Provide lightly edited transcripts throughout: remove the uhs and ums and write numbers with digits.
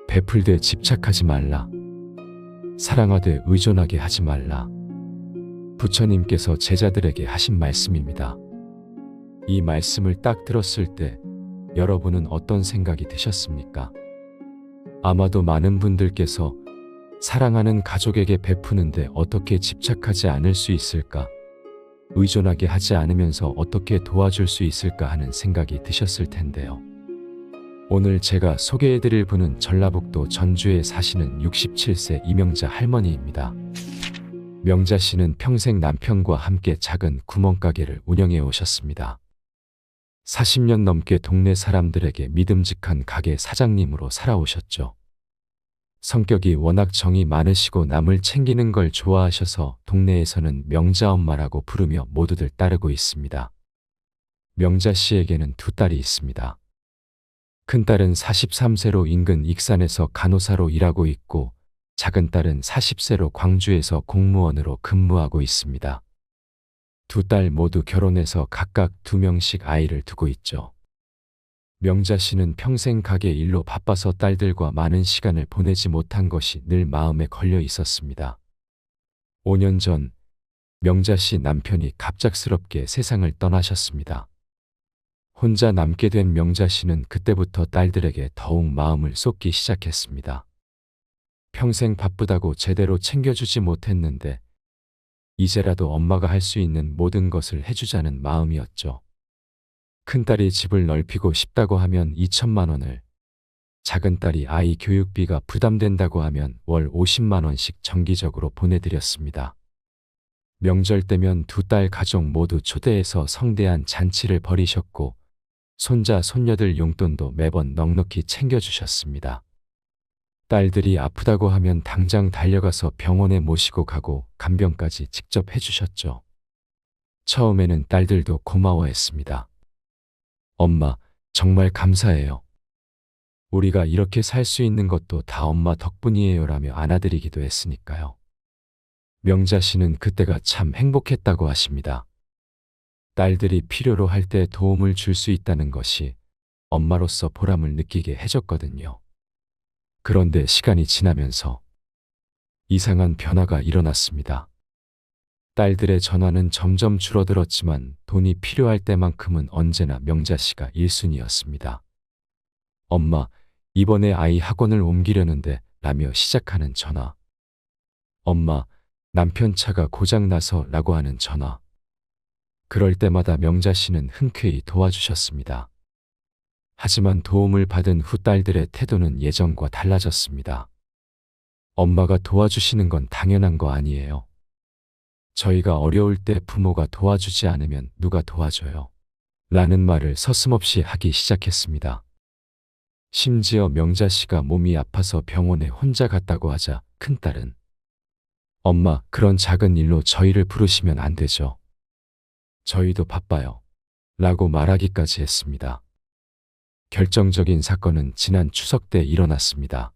베풀되 집착하지 말라. 사랑하되 의존하게 하지 말라. 부처님께서 제자들에게 하신 말씀입니다. 이 말씀을 딱 들었을 때 여러분은 어떤 생각이 드셨습니까? 아마도 많은 분들께서 사랑하는 가족에게 베푸는데 어떻게 집착하지 않을 수 있을까? 의존하게 하지 않으면서 어떻게 도와줄 수 있을까 하는 생각이 드셨을 텐데요. 오늘 제가 소개해드릴 분은 전라북도 전주에 사시는 67세 이명자 할머니입니다. 명자 씨는 평생 남편과 함께 작은 구멍가게를 운영해 오셨습니다. 40년 넘게 동네 사람들에게 믿음직한 가게 사장님으로 살아오셨죠. 성격이 워낙 정이 많으시고 남을 챙기는 걸 좋아하셔서 동네에서는 명자 엄마라고 부르며 모두들 따르고 있습니다. 명자 씨에게는 두 딸이 있습니다. 큰딸은 43세로 인근 익산에서 간호사로 일하고 있고 작은 딸은 40세로 광주에서 공무원으로 근무하고 있습니다. 두 딸 모두 결혼해서 각각 2명씩 아이를 두고 있죠. 명자 씨는 평생 가게 일로 바빠서 딸들과 많은 시간을 보내지 못한 것이 늘 마음에 걸려 있었습니다. 5년 전 명자 씨 남편이 갑작스럽게 세상을 떠나셨습니다. 혼자 남게 된 명자 씨는 그때부터 딸들에게 더욱 마음을 쏟기 시작했습니다. 평생 바쁘다고 제대로 챙겨주지 못했는데 이제라도 엄마가 할 수 있는 모든 것을 해주자는 마음이었죠. 큰딸이 집을 넓히고 싶다고 하면 2천만 원을, 작은 딸이 아이 교육비가 부담된다고 하면 월 50만 원씩 정기적으로 보내드렸습니다. 명절 때면 두 딸 가족 모두 초대해서 성대한 잔치를 벌이셨고 손자 손녀들 용돈도 매번 넉넉히 챙겨주셨습니다. 딸들이 아프다고 하면 당장 달려가서 병원에 모시고 가고 간병까지 직접 해주셨죠. 처음에는 딸들도 고마워했습니다. 엄마, 정말 감사해요. 우리가 이렇게 살 수 있는 것도 다 엄마 덕분이에요 라며 안아드리기도 했으니까요. 명자 씨는 그때가 참 행복했다고 하십니다. 딸들이 필요로 할 때 도움을 줄 수 있다는 것이 엄마로서 보람을 느끼게 해줬거든요. 그런데 시간이 지나면서 이상한 변화가 일어났습니다. 딸들의 전화는 점점 줄어들었지만 돈이 필요할 때만큼은 언제나 명자 씨가 1순위였습니다. 엄마, 이번에 아이 학원을 옮기려는데 라며 시작하는 전화. 엄마, 남편 차가 고장나서 라고 하는 전화. 그럴 때마다 명자 씨는 흔쾌히 도와주셨습니다. 하지만 도움을 받은 후 딸들의 태도는 예전과 달라졌습니다. 엄마가 도와주시는 건 당연한 거 아니에요. 저희가 어려울 때 부모가 도와주지 않으면 누가 도와줘요? 라는 말을 서슴없이 하기 시작했습니다. 심지어 명자 씨가 몸이 아파서 병원에 혼자 갔다고 하자 큰딸은 엄마, 그런 작은 일로 저희를 부르시면 안 되죠. 저희도 바빠요. 라고 말하기까지 했습니다. 결정적인 사건은 지난 추석 때 일어났습니다.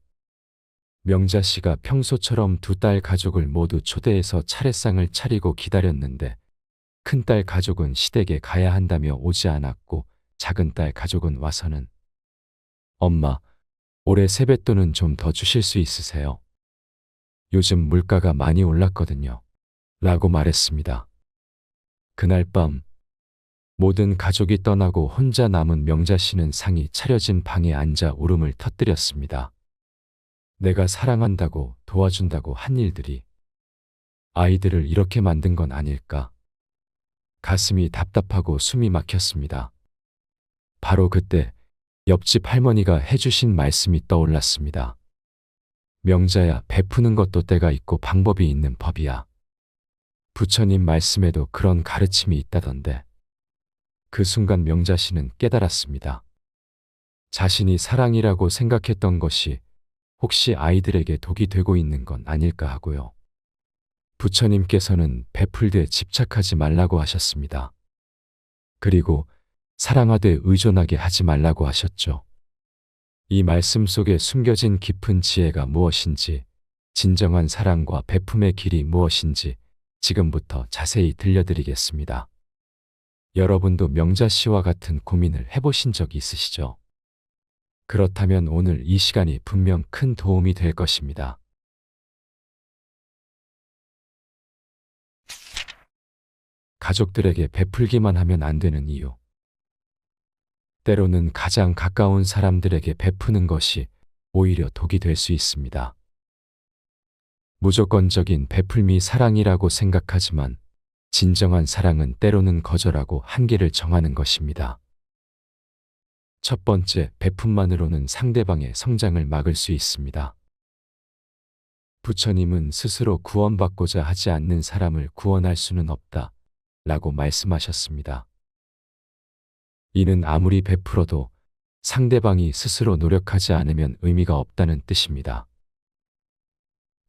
명자 씨가 평소처럼 두 딸 가족을 모두 초대해서 차례상을 차리고 기다렸는데 큰딸 가족은 시댁에 가야 한다며 오지 않았고 작은 딸 가족은 와서는 엄마, 올해 세뱃돈은 좀 더 주실 수 있으세요? 요즘 물가가 많이 올랐거든요. 라고 말했습니다. 그날 밤 모든 가족이 떠나고 혼자 남은 명자 씨는 상이 차려진 방에 앉아 울음을 터뜨렸습니다. 내가 사랑한다고 도와준다고 한 일들이 아이들을 이렇게 만든 건 아닐까? 가슴이 답답하고 숨이 막혔습니다. 바로 그때 옆집 할머니가 해주신 말씀이 떠올랐습니다. 명자야, 베푸는 것도 때가 있고 방법이 있는 법이야. 부처님 말씀에도 그런 가르침이 있다던데. 그 순간 명자 씨는 깨달았습니다. 자신이 사랑이라고 생각했던 것이 혹시 아이들에게 독이 되고 있는 건 아닐까 하고요. 부처님께서는 베풀되 집착하지 말라고 하셨습니다. 그리고 사랑하되 의존하게 하지 말라고 하셨죠. 이 말씀 속에 숨겨진 깊은 지혜가 무엇인지, 진정한 사랑과 베품의 길이 무엇인지 지금부터 자세히 들려드리겠습니다. 여러분도 명자 씨와 같은 고민을 해보신 적 있으시죠? 그렇다면 오늘 이 시간이 분명 큰 도움이 될 것입니다. 가족들에게 베풀기만 하면 안 되는 이유. 때로는 가장 가까운 사람들에게 베푸는 것이 오히려 독이 될 수 있습니다. 무조건적인 베풀미 사랑이라고 생각하지만 진정한 사랑은 때로는 거절하고 한계를 정하는 것입니다. 첫 번째, 베품만으로는 상대방의 성장을 막을 수 있습니다. 부처님은 스스로 구원받고자 하지 않는 사람을 구원할 수는 없다 라고 말씀하셨습니다. 이는 아무리 베풀어도 상대방이 스스로 노력하지 않으면 의미가 없다는 뜻입니다.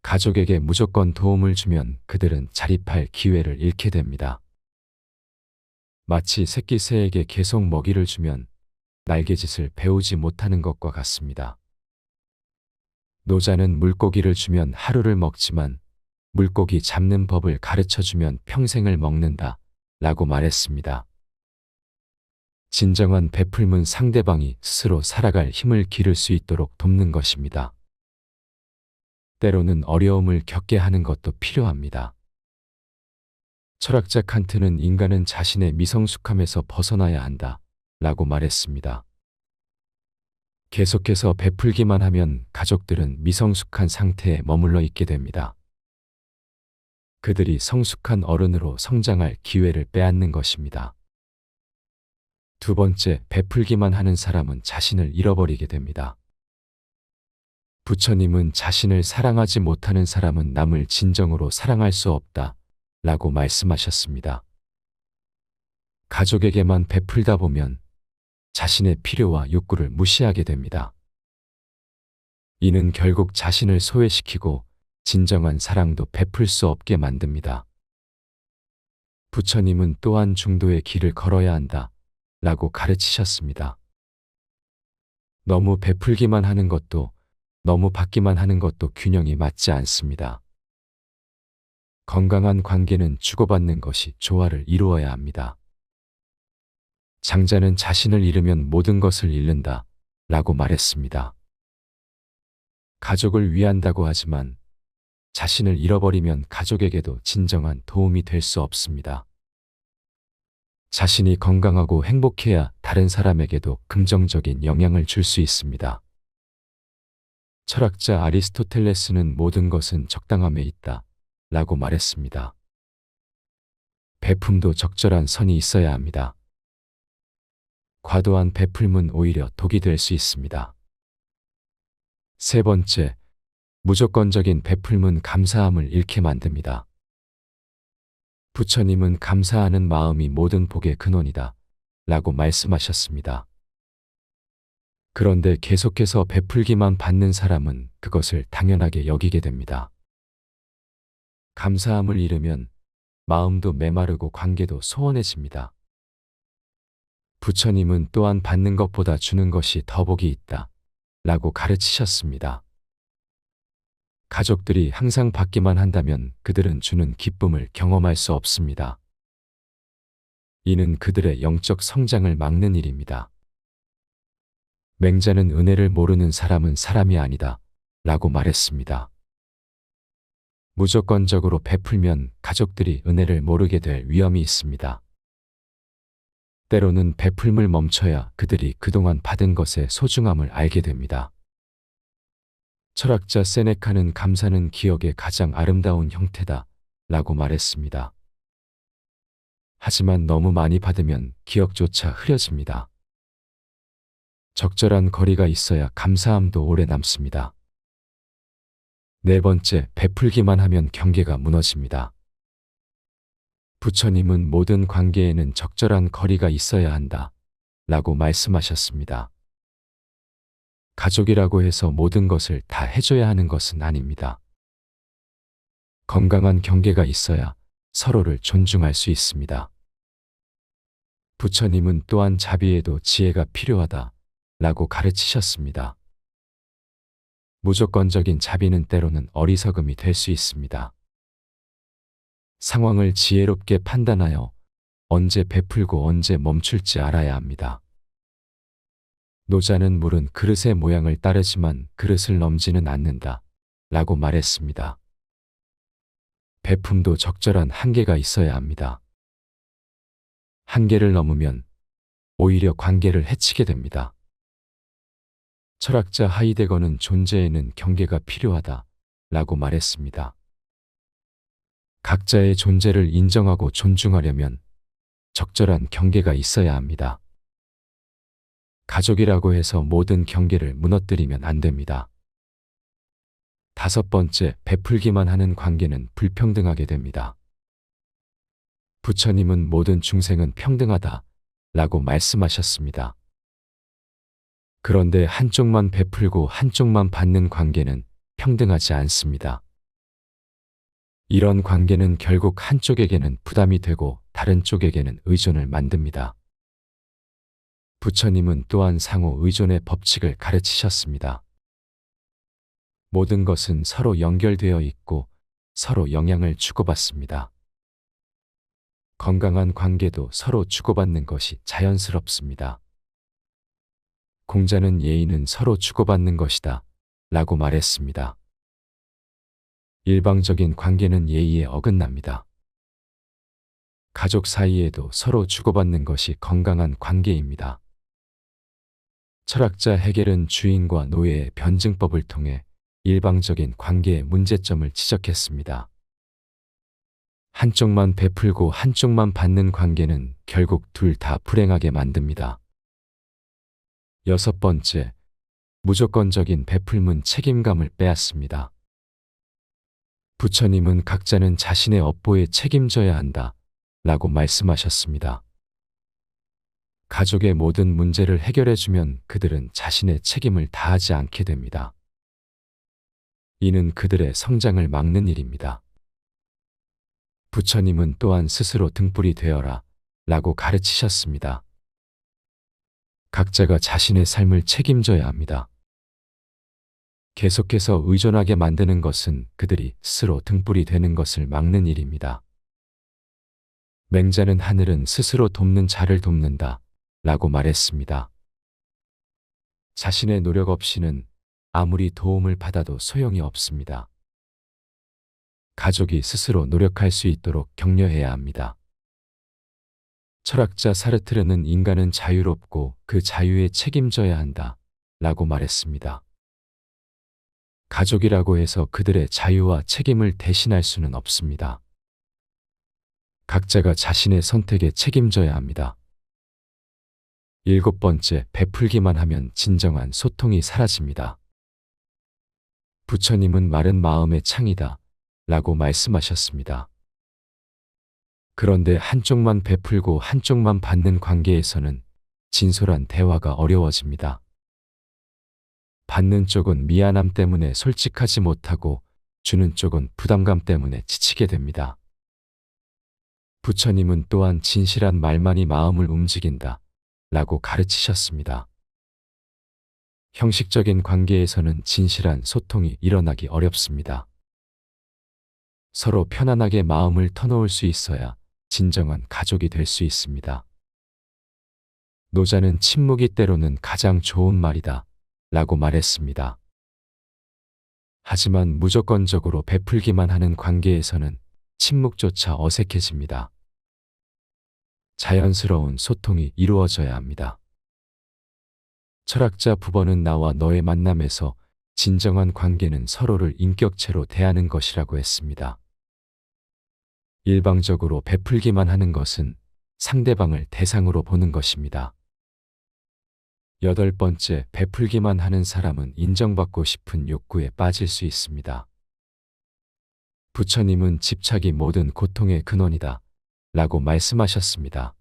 가족에게 무조건 도움을 주면 그들은 자립할 기회를 잃게 됩니다. 마치 새끼 새에게 계속 먹이를 주면 날개짓을 배우지 못하는 것과 같습니다. 노자는 물고기를 주면 하루를 먹지만 물고기 잡는 법을 가르쳐주면 평생을 먹는다 라고 말했습니다. 진정한 베풀문 상대방이 스스로 살아갈 힘을 기를 수 있도록 돕는 것입니다. 때로는 어려움을 겪게 하는 것도 필요합니다. 철학자 칸트는 인간은 자신의 미성숙함에서 벗어나야 한다 라고 말했습니다. 계속해서 베풀기만 하면 가족들은 미성숙한 상태에 머물러 있게 됩니다. 그들이 성숙한 어른으로 성장할 기회를 빼앗는 것입니다. 두 번째, 베풀기만 하는 사람은 자신을 잃어버리게 됩니다. 부처님은 자신을 사랑하지 못하는 사람은 남을 진정으로 사랑할 수 없다 라고 말씀하셨습니다. 가족에게만 베풀다 보면 자신의 필요와 욕구를 무시하게 됩니다. 이는 결국 자신을 소외시키고 진정한 사랑도 베풀 수 없게 만듭니다. 부처님은 또한 중도의 길을 걸어야 한다 라고 가르치셨습니다. 너무 베풀기만 하는 것도 너무 받기만 하는 것도 균형이 맞지 않습니다. 건강한 관계는 주고받는 것이 조화를 이루어야 합니다. 장자는 자신을 잃으면 모든 것을 잃는다 라고 말했습니다. 가족을 위한다고 하지만 자신을 잃어버리면 가족에게도 진정한 도움이 될 수 없습니다. 자신이 건강하고 행복해야 다른 사람에게도 긍정적인 영향을 줄 수 있습니다. 철학자 아리스토텔레스는 모든 것은 적당함에 있다 라고 말했습니다. 베품도 적절한 선이 있어야 합니다. 과도한 베풀문 오히려 독이 될 수 있습니다. 세 번째, 무조건적인 베풀문 감사함을 잃게 만듭니다. 부처님은 감사하는 마음이 모든 복의 근원이다 라고 말씀하셨습니다. 그런데 계속해서 베풀기만 받는 사람은 그것을 당연하게 여기게 됩니다. 감사함을 잃으면 마음도 메마르고 관계도 소원해집니다. 부처님은 또한 받는 것보다 주는 것이 더 복이 있다 라고 가르치셨습니다. 가족들이 항상 받기만 한다면 그들은 주는 기쁨을 경험할 수 없습니다. 이는 그들의 영적 성장을 막는 일입니다. 맹자는 은혜를 모르는 사람은 사람이 아니다 라고 말했습니다. 무조건적으로 베풀면 가족들이 은혜를 모르게 될 위험이 있습니다. 때로는 베풀물 멈춰야 그들이 그동안 받은 것의 소중함을 알게 됩니다. 철학자 세네카는 감사는 기억의 가장 아름다운 형태다 라고 말했습니다. 하지만 너무 많이 받으면 기억조차 흐려집니다. 적절한 거리가 있어야 감사함도 오래 남습니다. 네 번째, 베풀기만 하면 경계가 무너집니다. 부처님은 모든 관계에는 적절한 거리가 있어야 한다 라고 말씀하셨습니다. 가족이라고 해서 모든 것을 다 해줘야 하는 것은 아닙니다. 건강한 경계가 있어야 서로를 존중할 수 있습니다. 부처님은 또한 자비에도 지혜가 필요하다 라고 가르치셨습니다. 무조건적인 자비는 때로는 어리석음이 될 수 있습니다. 상황을 지혜롭게 판단하여 언제 베풀고 언제 멈출지 알아야 합니다. 노자는 물은 그릇의 모양을 따르지만 그릇을 넘지는 않는다 라고 말했습니다. 베품도 적절한 한계가 있어야 합니다. 한계를 넘으면 오히려 관계를 해치게 됩니다. 철학자 하이데거는 존재에는 경계가 필요하다 라고 말했습니다. 각자의 존재를 인정하고 존중하려면 적절한 경계가 있어야 합니다. 가족이라고 해서 모든 경계를 무너뜨리면 안 됩니다. 5번째, 베풀기만 하는 관계는 불평등하게 됩니다. 부처님은 모든 중생은 평등하다 라고 말씀하셨습니다. 그런데 한쪽만 베풀고 한쪽만 받는 관계는 평등하지 않습니다. 이런 관계는 결국 한쪽에게는 부담이 되고 다른 쪽에게는 의존을 만듭니다. 부처님은 또한 상호 의존의 법칙을 가르치셨습니다. 모든 것은 서로 연결되어 있고 서로 영향을 주고받습니다. 건강한 관계도 서로 주고받는 것이 자연스럽습니다. 공자는 예의는 서로 주고받는 것이다 라고 말했습니다. 일방적인 관계는 예의에 어긋납니다. 가족 사이에도 서로 주고받는 것이 건강한 관계입니다. 철학자 헤겔은 주인과 노예의 변증법을 통해 일방적인 관계의 문제점을 지적했습니다. 한쪽만 베풀고 한쪽만 받는 관계는 결국 둘 다 불행하게 만듭니다. 6번째, 무조건적인 베풀문 책임감을 빼앗습니다. 부처님은 각자는 자신의 업보에 책임져야 한다 라고 말씀하셨습니다. 가족의 모든 문제를 해결해주면 그들은 자신의 책임을 다하지 않게 됩니다. 이는 그들의 성장을 막는 일입니다. 부처님은 또한 스스로 등불이 되어라 라고 가르치셨습니다. 각자가 자신의 삶을 책임져야 합니다. 계속해서 의존하게 만드는 것은 그들이 스스로 등불이 되는 것을 막는 일입니다. 맹자는 하늘은 스스로 돕는 자를 돕는다 라고 말했습니다. 자신의 노력 없이는 아무리 도움을 받아도 소용이 없습니다. 가족이 스스로 노력할 수 있도록 격려해야 합니다. 철학자 사르트르는 인간은 자유롭고 그 자유에 책임져야 한다 라고 말했습니다. 가족이라고 해서 그들의 자유와 책임을 대신할 수는 없습니다. 각자가 자신의 선택에 책임져야 합니다. 7번째, 베풀기만 하면 진정한 소통이 사라집니다. 부처님은 마른 마음의 창이다 라고 말씀하셨습니다. 그런데 한쪽만 베풀고 한쪽만 받는 관계에서는 진솔한 대화가 어려워집니다. 받는 쪽은 미안함 때문에 솔직하지 못하고 주는 쪽은 부담감 때문에 지치게 됩니다. 부처님은 또한 진실한 말만이 마음을 움직인다 라고 가르치셨습니다. 형식적인 관계에서는 진실한 소통이 일어나기 어렵습니다. 서로 편안하게 마음을 터놓을 수 있어야 진정한 가족이 될 수 있습니다. 노자는 침묵이 때로는 가장 좋은 말이다 라고 말했습니다. 하지만 무조건적으로 베풀기만 하는 관계에서는 침묵조차 어색해집니다. 자연스러운 소통이 이루어져야 합니다. 철학자 부번은 나와 너의 만남에서 진정한 관계는 서로를 인격체로 대하는 것이라고 했습니다. 일방적으로 베풀기만 하는 것은 상대방을 대상으로 보는 것입니다. 8번째, 베풀기만 하는 사람은 인정받고 싶은 욕구에 빠질 수 있습니다. 부처님은 집착이 모든 고통의 근원이다 라고 말씀하셨습니다.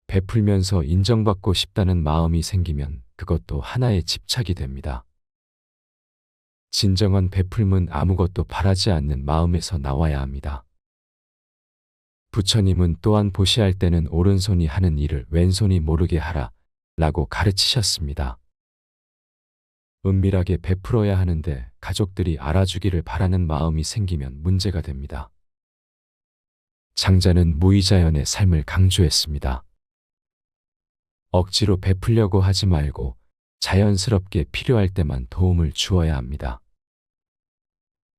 베풀면서 인정받고 싶다는 마음이 생기면 그것도 하나의 집착이 됩니다. 진정한 베풀문 아무것도 바라지 않는 마음에서 나와야 합니다. 부처님은 또한 보시할 때는 오른손이 하는 일을 왼손이 모르게 하라 라고 가르치셨습니다. 은밀하게 베풀어야 하는데 가족들이 알아주기를 바라는 마음이 생기면 문제가 됩니다. 장자는 무의자연의 삶을 강조했습니다. 억지로 베풀려고 하지 말고 자연스럽게 필요할 때만 도움을 주어야 합니다.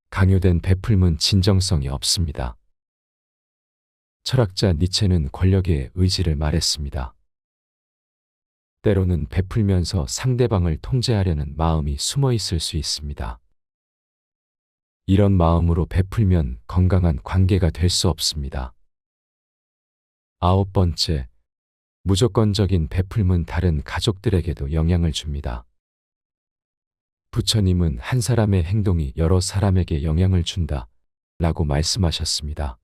강요된 베풀면 진정성이 없습니다. 철학자 니체는 권력의 의지를 말했습니다. 때로는 베풀면서 상대방을 통제하려는 마음이 숨어 있을 수 있습니다. 이런 마음으로 베풀면 건강한 관계가 될 수 없습니다. 9번째, 무조건적인 베풀문 다른 가족들에게도 영향을 줍니다. 부처님은 한 사람의 행동이 여러 사람에게 영향을 준다 라고 말씀하셨습니다.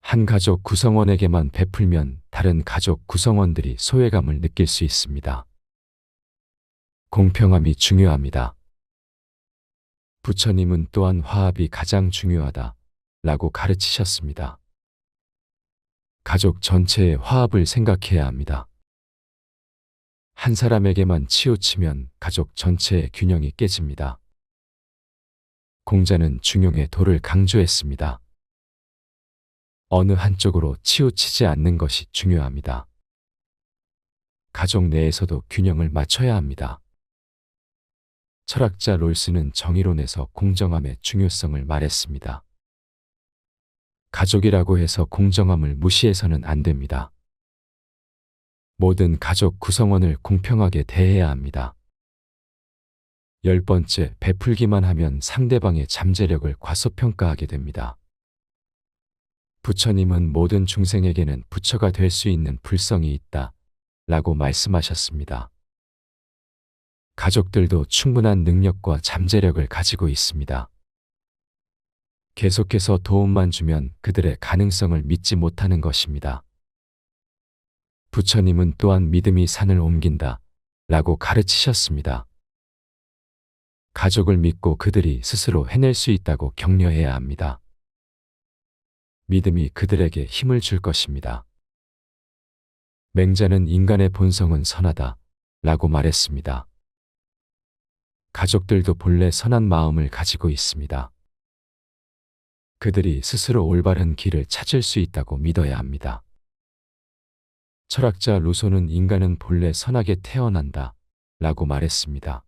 한 가족 구성원에게만 베풀면 다른 가족 구성원들이 소외감을 느낄 수 있습니다. 공평함이 중요합니다. 부처님은 또한 화합이 가장 중요하다 라고 가르치셨습니다. 가족 전체의 화합을 생각해야 합니다. 한 사람에게만 치우치면 가족 전체의 균형이 깨집니다. 공자는 중용의 도를 강조했습니다. 어느 한쪽으로 치우치지 않는 것이 중요합니다. 가족 내에서도 균형을 맞춰야 합니다. 철학자 롤스는 정의론에서 공정함의 중요성을 말했습니다. 가족이라고 해서 공정함을 무시해서는 안 됩니다. 모든 가족 구성원을 공평하게 대해야 합니다. 10번째, 베풀기만 하면 상대방의 잠재력을 과소평가하게 됩니다. 부처님은 모든 중생에게는 부처가 될 수 있는 불성이 있다 라고 말씀하셨습니다. 가족들도 충분한 능력과 잠재력을 가지고 있습니다. 계속해서 도움만 주면 그들의 가능성을 믿지 못하는 것입니다. 부처님은 또한 믿음이 산을 옮긴다 라고 가르치셨습니다. 가족을 믿고 그들이 스스로 해낼 수 있다고 격려해야 합니다. 믿음이 그들에게 힘을 줄 것입니다. 맹자는 인간의 본성은 선하다 라고 말했습니다. 가족들도 본래 선한 마음을 가지고 있습니다. 그들이 스스로 올바른 길을 찾을 수 있다고 믿어야 합니다. 철학자 루소는 인간은 본래 선하게 태어난다 라고 말했습니다.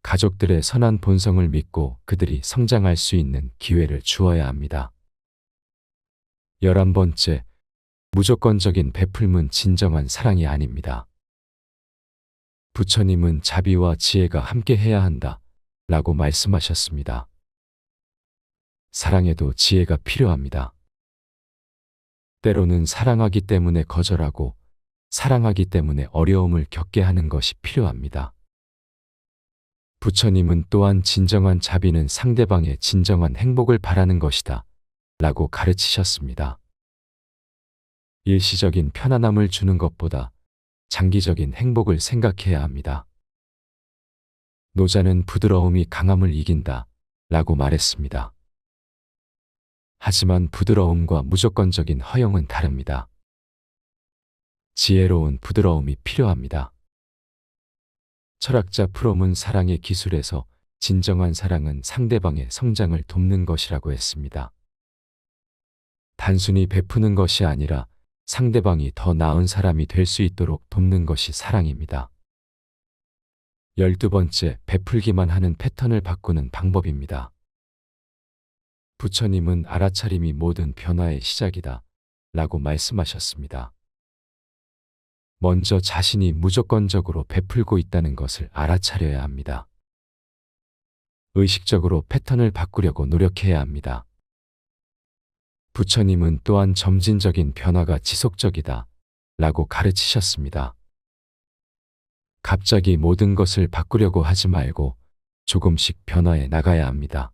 가족들의 선한 본성을 믿고 그들이 성장할 수 있는 기회를 주어야 합니다. 11번째, 무조건적인 베풀문 진정한 사랑이 아닙니다. 부처님은 자비와 지혜가 함께 해야 한다 라고 말씀하셨습니다. 사랑에도 지혜가 필요합니다. 때로는 사랑하기 때문에 거절하고 사랑하기 때문에 어려움을 겪게 하는 것이 필요합니다. 부처님은 또한 진정한 자비는 상대방의 진정한 행복을 바라는 것이다 라고 가르치셨습니다. 일시적인 편안함을 주는 것보다 장기적인 행복을 생각해야 합니다. 노자는 부드러움이 강함을 이긴다 라고 말했습니다. 하지만 부드러움과 무조건적인 허용은 다릅니다. 지혜로운 부드러움이 필요합니다. 철학자 프롬은 사랑의 기술에서 진정한 사랑은 상대방의 성장을 돕는 것이라고 했습니다. 단순히 베푸는 것이 아니라 상대방이 더 나은 사람이 될 수 있도록 돕는 것이 사랑입니다. 12번째, 베풀기만 하는 패턴을 바꾸는 방법입니다. 부처님은 알아차림이 모든 변화의 시작이다 라고 말씀하셨습니다. 먼저 자신이 무조건적으로 베풀고 있다는 것을 알아차려야 합니다. 의식적으로 패턴을 바꾸려고 노력해야 합니다. 부처님은 또한 점진적인 변화가 지속적이다 라고 가르치셨습니다. 갑자기 모든 것을 바꾸려고 하지 말고 조금씩 변화해 나가야 합니다.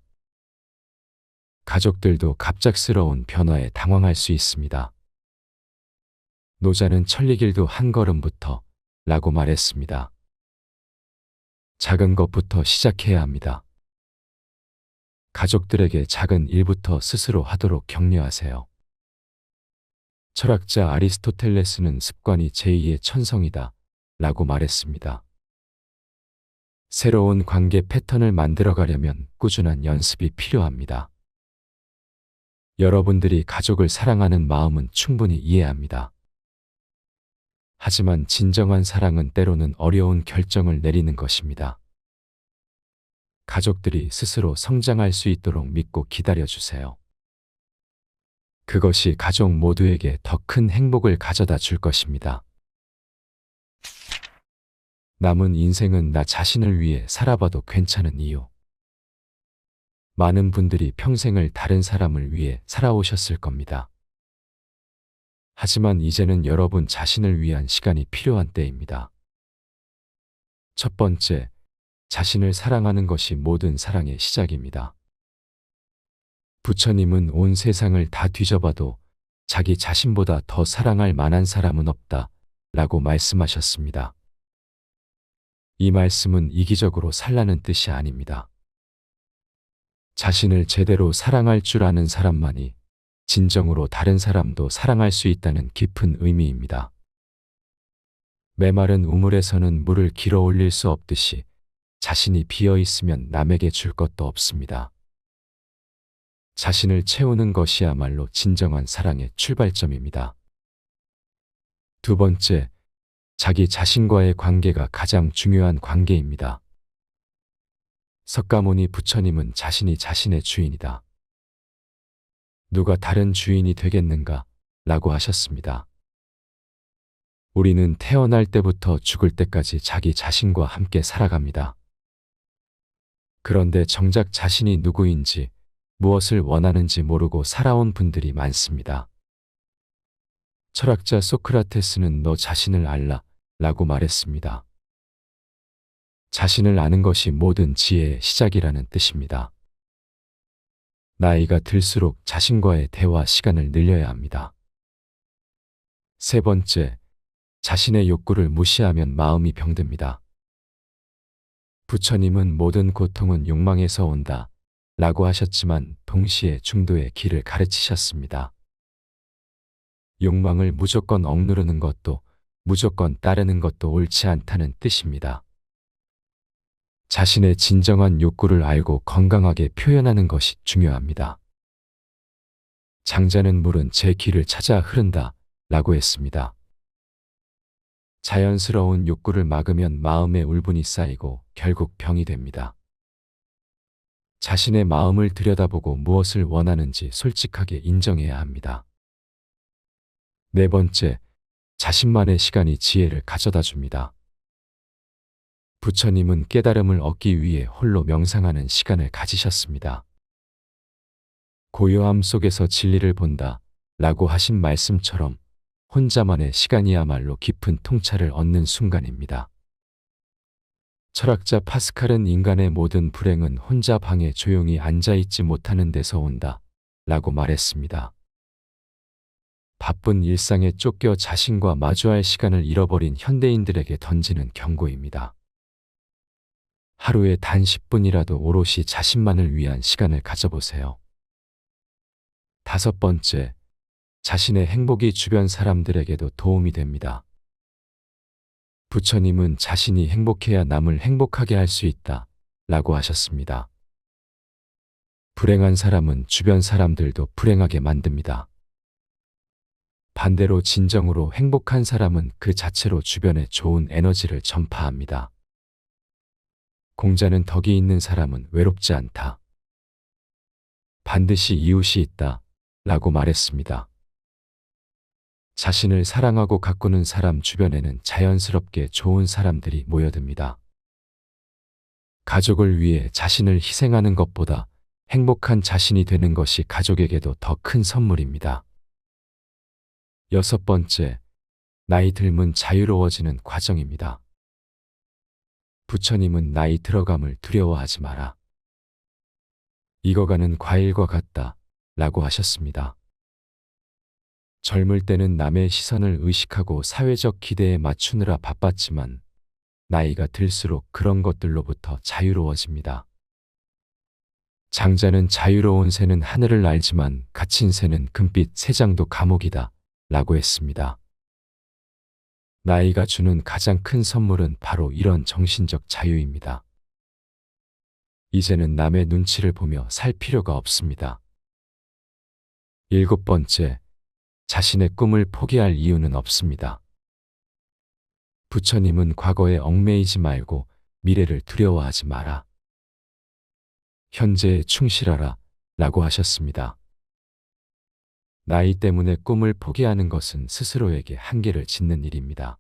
가족들도 갑작스러운 변화에 당황할 수 있습니다. 노자는 천리길도 한 걸음부터 라고 말했습니다. 작은 것부터 시작해야 합니다. 가족들에게 작은 일부터 스스로 하도록 격려하세요. 철학자 아리스토텔레스는 습관이 제2의 천성이다 라고 말했습니다. 새로운 관계 패턴을 만들어가려면 꾸준한 연습이 필요합니다. 여러분들이 가족을 사랑하는 마음은 충분히 이해합니다. 하지만 진정한 사랑은 때로는 어려운 결정을 내리는 것입니다. 가족들이 스스로 성장할 수 있도록 믿고 기다려 주세요. 그것이 가족 모두에게 더 큰 행복을 가져다 줄 것입니다. 남은 인생은 나 자신을 위해 살아봐도 괜찮은 이유. 많은 분들이 평생을 다른 사람을 위해 살아오셨을 겁니다. 하지만 이제는 여러분 자신을 위한 시간이 필요한 때입니다. 첫 번째, 자신을 사랑하는 것이 모든 사랑의 시작입니다. 부처님은 온 세상을 다 뒤져봐도 자기 자신보다 더 사랑할 만한 사람은 없다 라고 말씀하셨습니다. 이 말씀은 이기적으로 살라는 뜻이 아닙니다. 자신을 제대로 사랑할 줄 아는 사람만이 진정으로 다른 사람도 사랑할 수 있다는 깊은 의미입니다. 메마른 우물에서는 물을 길어 올릴 수 없듯이 자신이 비어 있으면 남에게 줄 것도 없습니다. 자신을 채우는 것이야말로 진정한 사랑의 출발점입니다. 두 번째, 자기 자신과의 관계가 가장 중요한 관계입니다. 석가모니 부처님은 자신이 자신의 주인이다. 누가 다른 주인이 되겠는가? 라고 하셨습니다. 우리는 태어날 때부터 죽을 때까지 자기 자신과 함께 살아갑니다. 그런데 정작 자신이 누구인지, 무엇을 원하는지 모르고 살아온 분들이 많습니다. 철학자 소크라테스는 너 자신을 알라 라고 말했습니다. 자신을 아는 것이 모든 지혜의 시작이라는 뜻입니다. 나이가 들수록 자신과의 대화 시간을 늘려야 합니다. 세 번째, 자신의 욕구를 무시하면 마음이 병듭니다. 부처님은 모든 고통은 욕망에서 온다 라고 하셨지만 동시에 중도의 길을 가르치셨습니다. 욕망을 무조건 억누르는 것도 무조건 따르는 것도 옳지 않다는 뜻입니다. 자신의 진정한 욕구를 알고 건강하게 표현하는 것이 중요합니다. 장자는 물은 제 길을 찾아 흐른다 라고 했습니다. 자연스러운 욕구를 막으면 마음에 울분이 쌓이고 결국 병이 됩니다. 자신의 마음을 들여다보고 무엇을 원하는지 솔직하게 인정해야 합니다. 네 번째, 자신만의 시간이 지혜를 가져다 줍니다. 부처님은 깨달음을 얻기 위해 홀로 명상하는 시간을 가지셨습니다. 고요함 속에서 진리를 본다 라고 하신 말씀처럼 혼자만의 시간이야말로 깊은 통찰을 얻는 순간입니다. 철학자 파스칼은 인간의 모든 불행은 혼자 방에 조용히 앉아있지 못하는 데서 온다 라고 말했습니다. 바쁜 일상에 쫓겨 자신과 마주할 시간을 잃어버린 현대인들에게 던지는 경고입니다. 하루에 단 10분이라도 오롯이 자신만을 위한 시간을 가져보세요. 다섯 번째, 자신의 행복이 주변 사람들에게도 도움이 됩니다. 부처님은 자신이 행복해야 남을 행복하게 할 수 있다 라고 하셨습니다. 불행한 사람은 주변 사람들도 불행하게 만듭니다. 반대로 진정으로 행복한 사람은 그 자체로 주변에 좋은 에너지를 전파합니다. 공자는 덕이 있는 사람은 외롭지 않다. 반드시 이웃이 있다 라고 말했습니다. 자신을 사랑하고 가꾸는 사람 주변에는 자연스럽게 좋은 사람들이 모여듭니다. 가족을 위해 자신을 희생하는 것보다 행복한 자신이 되는 것이 가족에게도 더 큰 선물입니다. 여섯 번째, 나이 들면 자유로워지는 과정입니다. 부처님은 나이 들어감을 두려워하지 마라. 익어가는 과일과 같다 라고 하셨습니다. 젊을 때는 남의 시선을 의식하고 사회적 기대에 맞추느라 바빴지만 나이가 들수록 그런 것들로부터 자유로워집니다. 장자는 자유로운 새는 하늘을 날지만 갇힌 새는 금빛 새장도 감옥이다 라고 했습니다. 나이가 주는 가장 큰 선물은 바로 이런 정신적 자유입니다. 이제는 남의 눈치를 보며 살 필요가 없습니다. 일곱 번째, 자신의 꿈을 포기할 이유는 없습니다. 부처님은 과거에 얽매이지 말고 미래를 두려워하지 마라. 현재에 충실하라 라고 하셨습니다. 나이 때문에 꿈을 포기하는 것은 스스로에게 한계를 짓는 일입니다.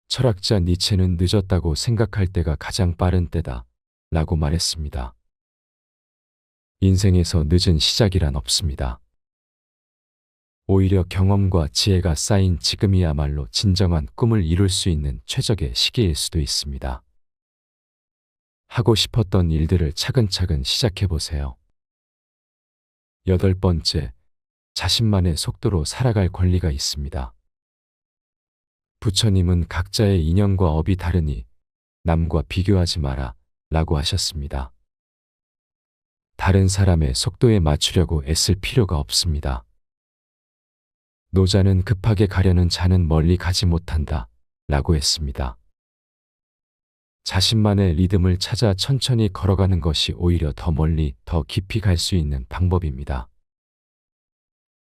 철학자 니체는 늦었다고 생각할 때가 가장 빠른 때다 라고 말했습니다. 인생에서 늦은 시작이란 없습니다. 오히려 경험과 지혜가 쌓인 지금이야말로 진정한 꿈을 이룰 수 있는 최적의 시기일 수도 있습니다. 하고 싶었던 일들을 차근차근 시작해 보세요. 8번째, 자신만의 속도로 살아갈 권리가 있습니다. 부처님은 각자의 인연과 업이 다르니 남과 비교하지 마라 라고 하셨습니다. 다른 사람의 속도에 맞추려고 애쓸 필요가 없습니다. 노자는 급하게 가려는 자는 멀리 가지 못한다 라고 했습니다. 자신만의 리듬을 찾아 천천히 걸어가는 것이 오히려 더 멀리 더 깊이 갈 수 있는 방법입니다.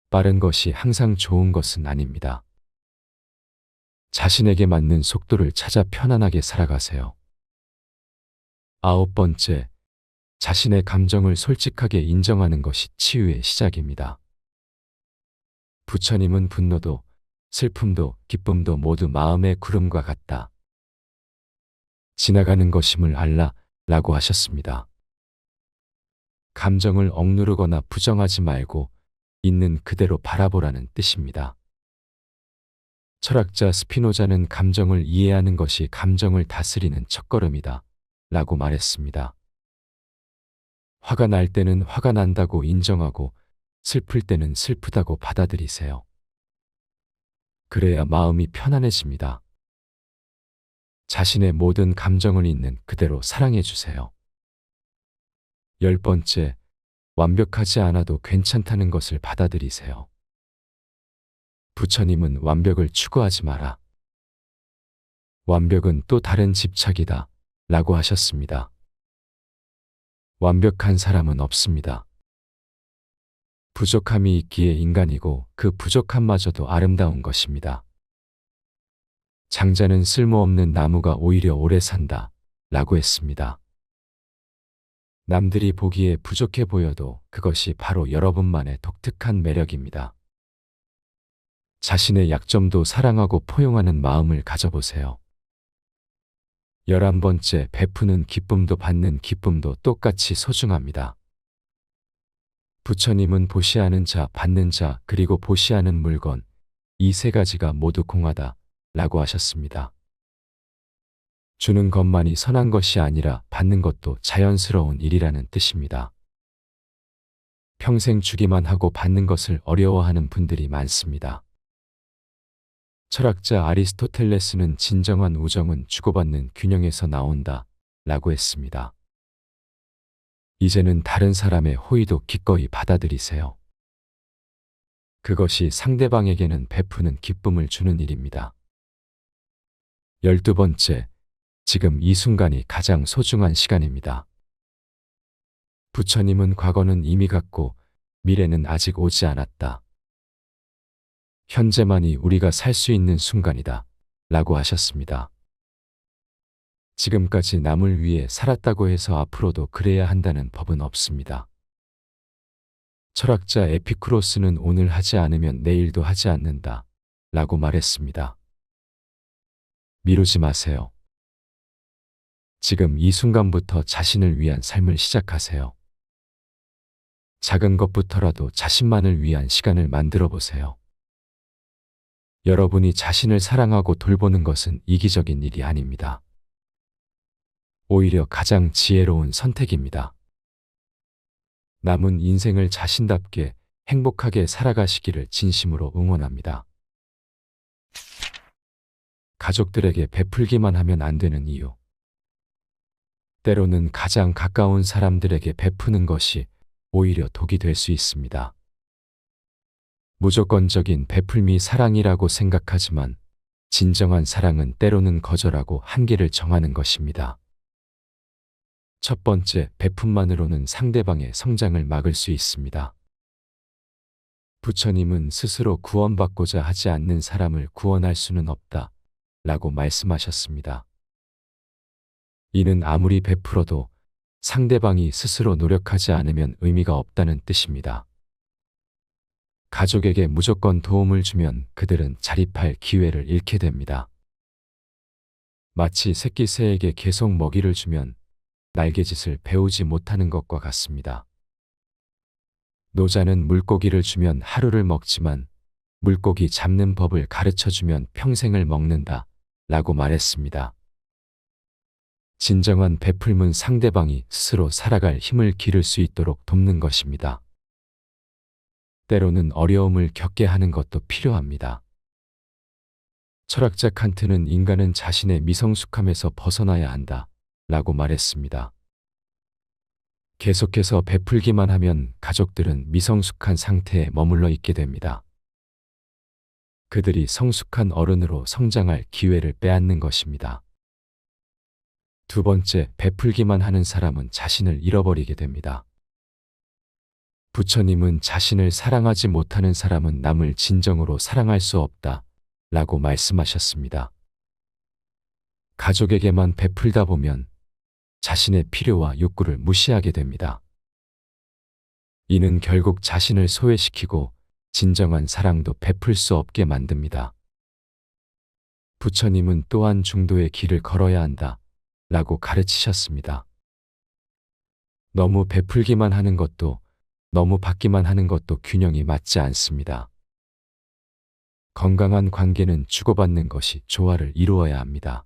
빠른 것이 항상 좋은 것은 아닙니다. 자신에게 맞는 속도를 찾아 편안하게 살아가세요. 9번째, 자신의 감정을 솔직하게 인정하는 것이 치유의 시작입니다. 부처님은 분노도, 슬픔도, 기쁨도 모두 마음의 구름과 같다. 지나가는 것임을 알라 라고 하셨습니다. 감정을 억누르거나 부정하지 말고 있는 그대로 바라보라는 뜻입니다. 철학자 스피노자는 감정을 이해하는 것이 감정을 다스리는 첫걸음이다 라고 말했습니다. 화가 날 때는 화가 난다고 인정하고 슬플 때는 슬프다고 받아들이세요. 그래야 마음이 편안해집니다. 자신의 모든 감정을 있는 그대로 사랑해 주세요. 10번째, 완벽하지 않아도 괜찮다는 것을 받아들이세요. 부처님은 완벽을 추구하지 마라. 완벽은 또 다른 집착이다 라고 하셨습니다. 완벽한 사람은 없습니다. 부족함이 있기에 인간이고 그 부족함마저도 아름다운 것입니다. 장자는 쓸모없는 나무가 오히려 오래 산다 라고 했습니다. 남들이 보기에 부족해 보여도 그것이 바로 여러분만의 독특한 매력입니다. 자신의 약점도 사랑하고 포용하는 마음을 가져보세요. 11번째, 베푸는 기쁨도 받는 기쁨도 똑같이 소중합니다. 부처님은 보시하는 자, 받는 자, 그리고 보시하는 물건, 이 세 가지가 모두 공하다 라고 하셨습니다. 주는 것만이 선한 것이 아니라 받는 것도 자연스러운 일이라는 뜻입니다. 평생 주기만 하고 받는 것을 어려워하는 분들이 많습니다. 철학자 아리스토텔레스는 진정한 우정은 주고받는 균형에서 나온다 라고 했습니다. 이제는 다른 사람의 호의도 기꺼이 받아들이세요. 그것이 상대방에게는 베푸는 기쁨을 주는 일입니다. 12번째, 지금 이 순간이 가장 소중한 시간입니다. 부처님은 과거는 이미 갔고 미래는 아직 오지 않았다. 현재만이 우리가 살 수 있는 순간이다 라고 하셨습니다. 지금까지 남을 위해 살았다고 해서 앞으로도 그래야 한다는 법은 없습니다. 철학자 에피쿠로스는 오늘 하지 않으면 내일도 하지 않는다 라고 말했습니다. 미루지 마세요. 지금 이 순간부터 자신을 위한 삶을 시작하세요. 작은 것부터라도 자신만을 위한 시간을 만들어 보세요. 여러분이 자신을 사랑하고 돌보는 것은 이기적인 일이 아닙니다. 오히려 가장 지혜로운 선택입니다. 남은 인생을 자신답게 행복하게 살아가시기를 진심으로 응원합니다. 가족들에게 베풀기만 하면 안 되는 이유. 때로는 가장 가까운 사람들에게 베푸는 것이 오히려 독이 될 수 있습니다. 무조건적인 베풀미 사랑이라고 생각하지만 진정한 사랑은 때로는 거절하고 한계를 정하는 것입니다. 첫 번째, 베품만으로는 상대방의 성장을 막을 수 있습니다. 부처님은 스스로 구원받고자 하지 않는 사람을 구원할 수는 없다 라고 말씀하셨습니다. 이는 아무리 베풀어도 상대방이 스스로 노력하지 않으면 의미가 없다는 뜻입니다. 가족에게 무조건 도움을 주면 그들은 자립할 기회를 잃게 됩니다. 마치 새끼 새에게 계속 먹이를 주면 날개짓을 배우지 못하는 것과 같습니다. 노자는 물고기를 주면 하루를 먹지만 물고기 잡는 법을 가르쳐 주면 평생을 먹는다 라고 말했습니다. 진정한 베풀문 상대방이 스스로 살아갈 힘을 기를 수 있도록 돕는 것입니다. 때로는 어려움을 겪게 하는 것도 필요합니다. 철학자 칸트는 인간은 자신의 미성숙함에서 벗어나야 한다 라고 말했습니다. 계속해서 베풀기만 하면 가족들은 미성숙한 상태에 머물러 있게 됩니다. 그들이 성숙한 어른으로 성장할 기회를 빼앗는 것입니다. 두 번째, 베풀기만 하는 사람은 자신을 잃어버리게 됩니다. 부처님은 자신을 사랑하지 못하는 사람은 남을 진정으로 사랑할 수 없다 라고 말씀하셨습니다. 가족에게만 베풀다 보면 자신의 필요와 욕구를 무시하게 됩니다. 이는 결국 자신을 소외시키고 진정한 사랑도 베풀 수 없게 만듭니다. 부처님은 또한 중도의 길을 걸어야 한다 라고 가르치셨습니다. 너무 베풀기만 하는 것도 너무 받기만 하는 것도 균형이 맞지 않습니다. 건강한 관계는 주고받는 것이 조화를 이루어야 합니다.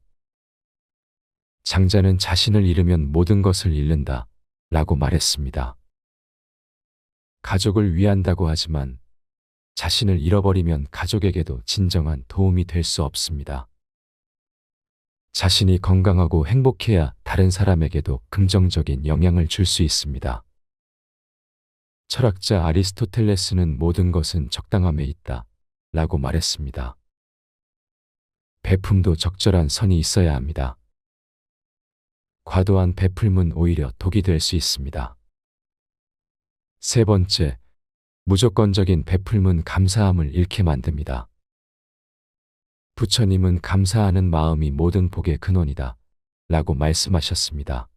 장자는 자신을 잃으면 모든 것을 잃는다 라고 말했습니다. 가족을 위한다고 하지만 자신을 잃어버리면 가족에게도 진정한 도움이 될 수 없습니다. 자신이 건강하고 행복해야 다른 사람에게도 긍정적인 영향을 줄 수 있습니다. 철학자 아리스토텔레스는 모든 것은 적당함에 있다 라고 말했습니다. 베품도 적절한 선이 있어야 합니다. 과도한 베풀문 오히려 독이 될 수 있습니다. 세 번째, 무조건적인 베풀문 감사함을 잃게 만듭니다. 부처님은 감사하는 마음이 모든 복의 근원이다 라고 말씀하셨습니다.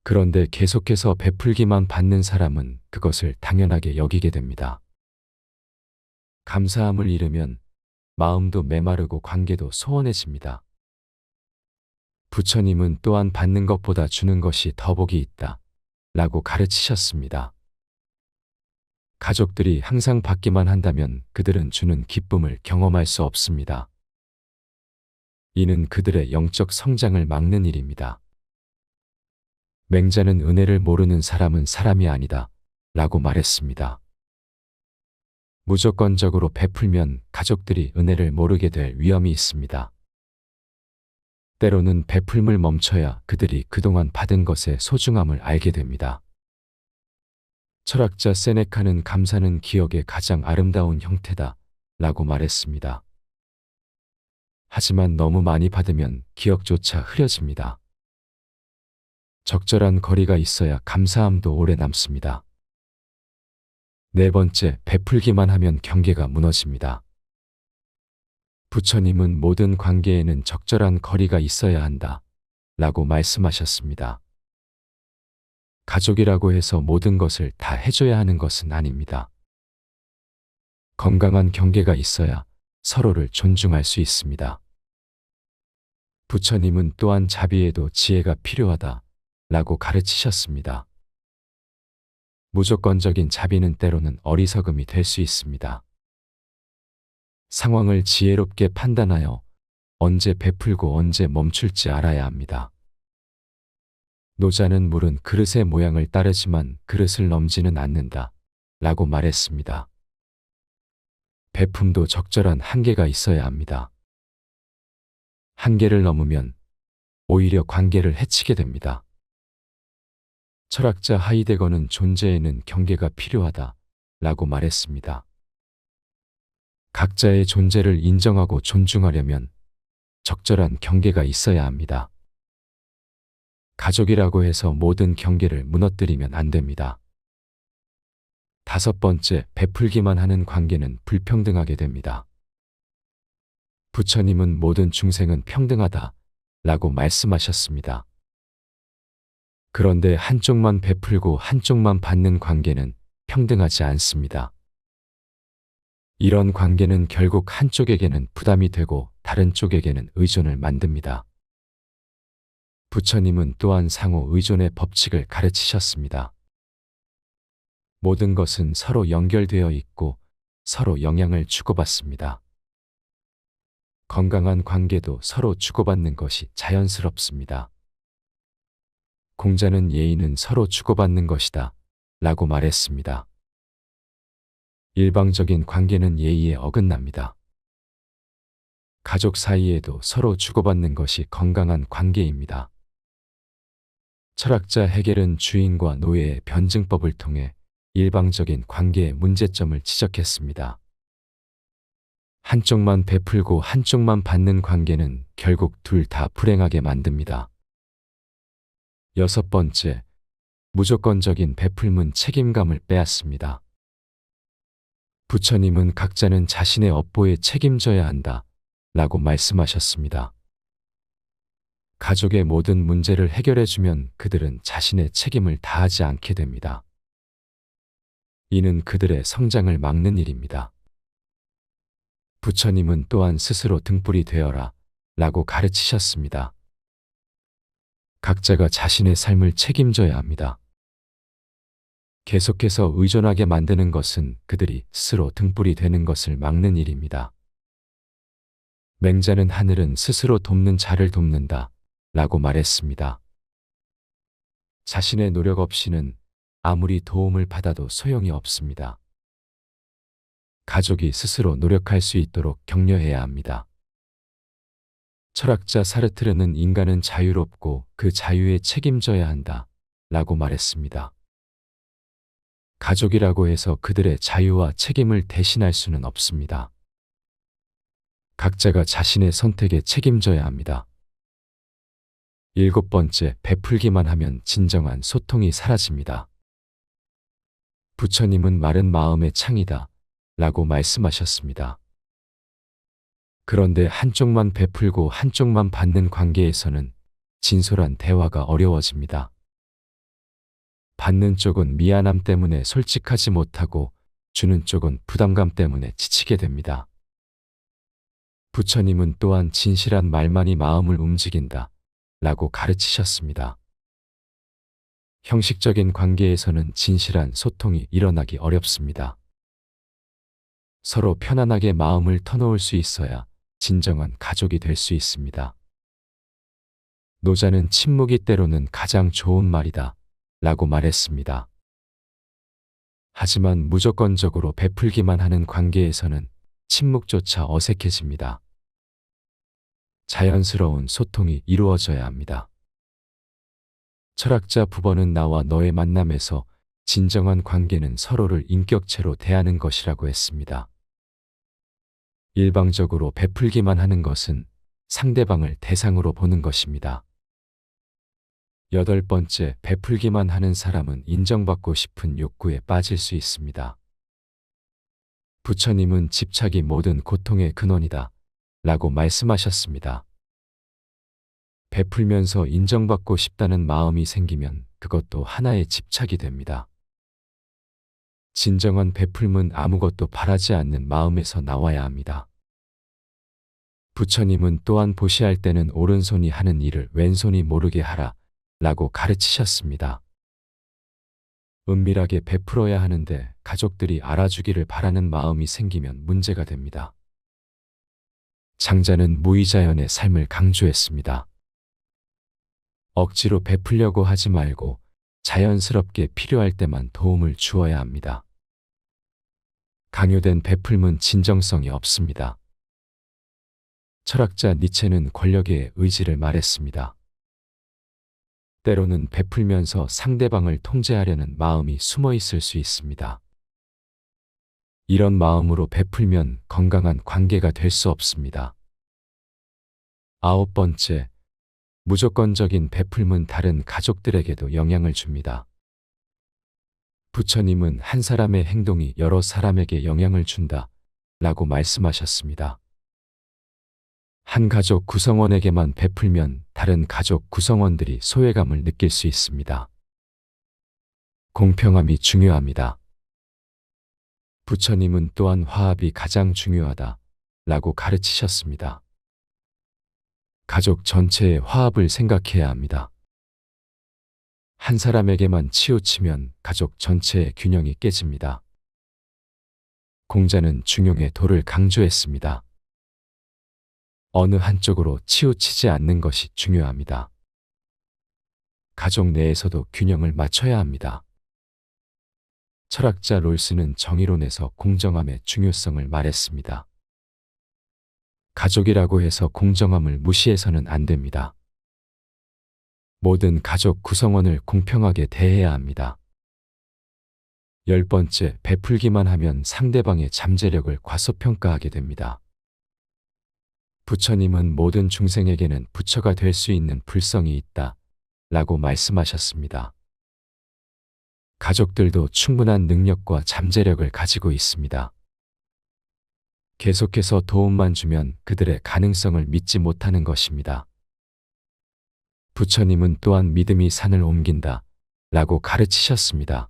그런데 계속해서 베풀기만 받는 사람은 그것을 당연하게 여기게 됩니다. 감사함을 잃으면 마음도 메마르고 관계도 소원해집니다. 부처님은 또한 받는 것보다 주는 것이 더 복이 있다 라고 가르치셨습니다. 가족들이 항상 받기만 한다면 그들은 주는 기쁨을 경험할 수 없습니다. 이는 그들의 영적 성장을 막는 일입니다. 맹자는 은혜를 모르는 사람은 사람이 아니다 라고 말했습니다. 무조건적으로 베풀면 가족들이 은혜를 모르게 될 위험이 있습니다. 때로는 베풀물 멈춰야 그들이 그동안 받은 것의 소중함을 알게 됩니다. 철학자 세네카는 감사는 기억의 가장 아름다운 형태다 라고 말했습니다. 하지만 너무 많이 받으면 기억조차 흐려집니다. 적절한 거리가 있어야 감사함도 오래 남습니다. 네 번째, 베풀기만 하면 경계가 무너집니다. 부처님은 모든 관계에는 적절한 거리가 있어야 한다 라고 말씀하셨습니다. 가족이라고 해서 모든 것을 다 해줘야 하는 것은 아닙니다. 건강한 경계가 있어야 서로를 존중할 수 있습니다. 부처님은 또한 자비에도 지혜가 필요하다 라고 가르치셨습니다. 무조건적인 자비는 때로는 어리석음이 될 수 있습니다. 상황을 지혜롭게 판단하여 언제 베풀고 언제 멈출지 알아야 합니다. 노자는 물은 그릇의 모양을 따르지만 그릇을 넘지는 않는다 라고 말했습니다. 베품도 적절한 한계가 있어야 합니다. 한계를 넘으면 오히려 관계를 해치게 됩니다. 철학자 하이데거는 존재에는 경계가 필요하다 라고 말했습니다. 각자의 존재를 인정하고 존중하려면 적절한 경계가 있어야 합니다. 가족이라고 해서 모든 경계를 무너뜨리면 안 됩니다. 다섯 번째, 베풀기만 하는 관계는 불평등하게 됩니다. 부처님은 모든 중생은 평등하다 라고 말씀하셨습니다. 그런데 한쪽만 베풀고 한쪽만 받는 관계는 평등하지 않습니다. 이런 관계는 결국 한쪽에게는 부담이 되고 다른 쪽에게는 의존을 만듭니다. 부처님은 또한 상호 의존의 법칙을 가르치셨습니다. 모든 것은 서로 연결되어 있고 서로 영향을 주고받습니다. 건강한 관계도 서로 주고받는 것이 자연스럽습니다. 공자는 예의는 서로 주고받는 것이다 라고 말했습니다. 일방적인 관계는 예의에 어긋납니다. 가족 사이에도 서로 주고받는 것이 건강한 관계입니다. 철학자 헤겔은 주인과 노예의 변증법을 통해 일방적인 관계의 문제점을 지적했습니다. 한쪽만 베풀고 한쪽만 받는 관계는 결국 둘 다 불행하게 만듭니다. 6번째, 무조건적인 베풀문 책임감을 빼앗습니다. 부처님은 각자는 자신의 업보에 책임져야 한다 라고 말씀하셨습니다. 가족의 모든 문제를 해결해주면 그들은 자신의 책임을 다하지 않게 됩니다. 이는 그들의 성장을 막는 일입니다. 부처님은 또한 스스로 등불이 되어라 라고 가르치셨습니다. 각자가 자신의 삶을 책임져야 합니다. 계속해서 의존하게 만드는 것은 그들이 스스로 등불이 되는 것을 막는 일입니다. 맹자는 하늘은 스스로 돕는 자를 돕는다 라고 말했습니다. 자신의 노력 없이는 아무리 도움을 받아도 소용이 없습니다. 가족이 스스로 노력할 수 있도록 격려해야 합니다. 철학자 사르트르는 인간은 자유롭고 그 자유에 책임져야 한다 라고 말했습니다. 가족이라고 해서 그들의 자유와 책임을 대신할 수는 없습니다. 각자가 자신의 선택에 책임져야 합니다. 7번째, 베풀기만 하면 진정한 소통이 사라집니다. 부처님은 마른 마음의 창이다 라고 말씀하셨습니다. 그런데 한쪽만 베풀고 한쪽만 받는 관계에서는 진솔한 대화가 어려워집니다. 받는 쪽은 미안함 때문에 솔직하지 못하고 주는 쪽은 부담감 때문에 지치게 됩니다. 부처님은 또한 진실한 말만이 마음을 움직인다 라고 가르치셨습니다. 형식적인 관계에서는 진실한 소통이 일어나기 어렵습니다. 서로 편안하게 마음을 터놓을 수 있어야 진정한 가족이 될 수 있습니다. 노자는 침묵이 때로는 가장 좋은 말이다 라고 말했습니다. 하지만 무조건적으로 베풀기만 하는 관계에서는 침묵조차 어색해집니다. 자연스러운 소통이 이루어져야 합니다. 철학자 부버는 나와 너의 만남에서 진정한 관계는 서로를 인격체로 대하는 것이라고 했습니다. 일방적으로 베풀기만 하는 것은 상대방을 대상으로 보는 것입니다. 8번째, 베풀기만 하는 사람은 인정받고 싶은 욕구에 빠질 수 있습니다. 부처님은 집착이 모든 고통의 근원이다 라고 말씀하셨습니다. 베풀면서 인정받고 싶다는 마음이 생기면 그것도 하나의 집착이 됩니다. 진정한 베풀문 아무것도 바라지 않는 마음에서 나와야 합니다. 부처님은 또한 보시할 때는 오른손이 하는 일을 왼손이 모르게 하라 라고 가르치셨습니다. 은밀하게 베풀어야 하는데 가족들이 알아주기를 바라는 마음이 생기면 문제가 됩니다. 장자는 무의자연의 삶을 강조했습니다. 억지로 베풀려고 하지 말고 자연스럽게 필요할 때만 도움을 주어야 합니다. 강요된 베풀문 진정성이 없습니다. 철학자 니체는 권력의 의지를 말했습니다. 때로는 베풀면서 상대방을 통제하려는 마음이 숨어 있을 수 있습니다. 이런 마음으로 베풀면 건강한 관계가 될 수 없습니다. 9번째, 무조건적인 베풀문 다른 가족들에게도 영향을 줍니다. 부처님은 한 사람의 행동이 여러 사람에게 영향을 준다 라고 말씀하셨습니다. 한 가족 구성원에게만 베풀면 다른 가족 구성원들이 소외감을 느낄 수 있습니다. 공평함이 중요합니다. 부처님은 또한 화합이 가장 중요하다 라고 가르치셨습니다. 가족 전체의 화합을 생각해야 합니다. 한 사람에게만 치우치면 가족 전체의 균형이 깨집니다. 공자는 중용의 도를 강조했습니다. 어느 한쪽으로 치우치지 않는 것이 중요합니다. 가족 내에서도 균형을 맞춰야 합니다. 철학자 롤스는 정의론에서 공정함의 중요성을 말했습니다. 가족이라고 해서 공정함을 무시해서는 안 됩니다. 모든 가족 구성원을 공평하게 대해야 합니다. 10번째, 베풀기만 하면 상대방의 잠재력을 과소평가하게 됩니다. 부처님은 모든 중생에게는 부처가 될 수 있는 불성이 있다 라고 말씀하셨습니다. 가족들도 충분한 능력과 잠재력을 가지고 있습니다. 계속해서 도움만 주면 그들의 가능성을 믿지 못하는 것입니다. 부처님은 또한 믿음이 산을 옮긴다 라고 가르치셨습니다.